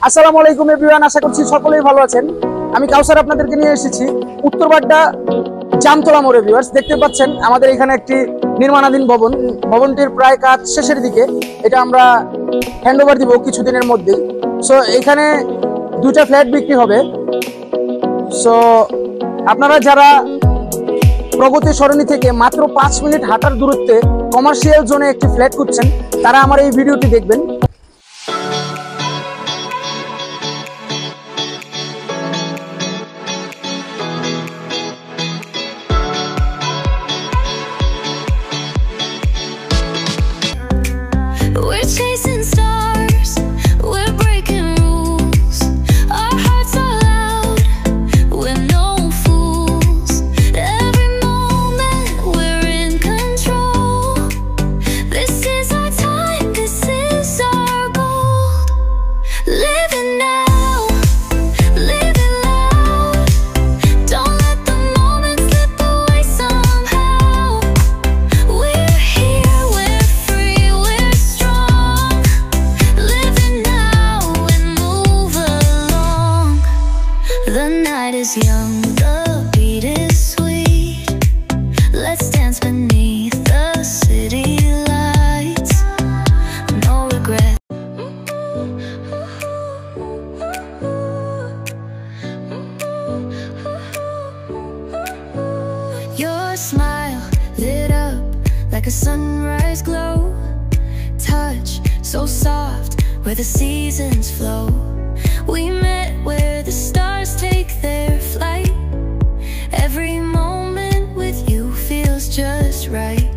আসসালামু আলাইকুম এভরিওয়ান, আশা করছি সকলেই ভালো আছেন। আমি কাউসার আপনাদেরকে নিয়ে এসেছি উত্তরবাড্ডা জামতলা মোড়ে। ভিউয়ার্স, দেখতে পাচ্ছেন আমাদের এখানে একটি নির্মাণাধীন ভবন। ভবনটির প্রায় কাজ শেষের দিকে। এটা আমরা হ্যান্ডওভার দিব কিছুদিনের মধ্যেই। সো এখানে দুটা ফ্ল্যাট বিক্রি হবে। সো আপনারা যারা প্রগতি সরণি থেকে মাত্র 5 মিনিট হাঁটার দূরত্বে কমার্শিয়াল জোনে একটি ফ্ল্যাট খুঁজছেন, তারা আমার এই ভিডিওটি দেখবেন। The night is young, the beat is sweet. Let's dance beneath the city lights. No regret. Your smile lit up like a sunrise glow. Touch so soft where the seasons flow. We met where the stars take their flight. Every moment with you feels just right.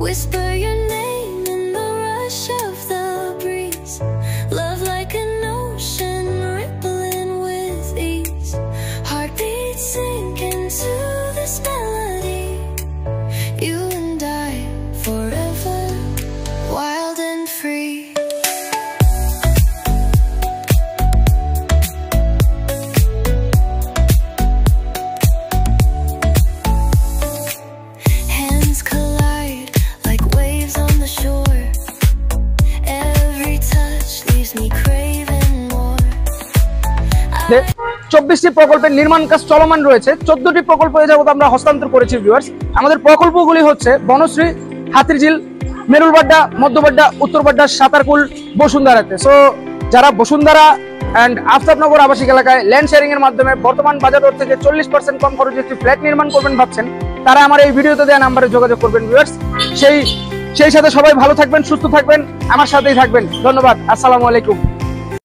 Whisper your name in the rush of the breeze. Love like an ocean rippling with ease. Heartbeats sink into this melody. You and I forever, wild and free. চব্বিশটি প্রকল্পের নির্মাণ কাজ চলমান রয়েছে। 14টি প্রকল্প এ যাবত আমরা হস্তান্তর করেছি। ভিউয়ার্স, আমাদের প্রকল্পগুলি হচ্ছে বনশ্রী, হাতিরঝিল, মেরুলবাড্ডা, মধ্যবাড্ডা, উত্তরবাড্ডা, সাতারকুল, বসুন্ধরাতে। সো যারা বসুন্ধরা অ্যান্ড আফতাবনগর আবাসিক এলাকায় ল্যান্ড শেয়ারিং এর মাধ্যমে বর্তমান বাজার দর থেকে 40% কম খরচে একটি ফ্ল্যাট নির্মাণ করবেন ভাবছেন, তারা আমার এই ভিডিওতে দেওয়া নাম্বারে যোগাযোগ করবেন। ভিউয়ার্স, সেই সাথে সবাই ভালো থাকবেন, সুস্থ থাকবেন, আমার সাথেই থাকবেন। ধন্যবাদ। আসসালামু আলাইকুম।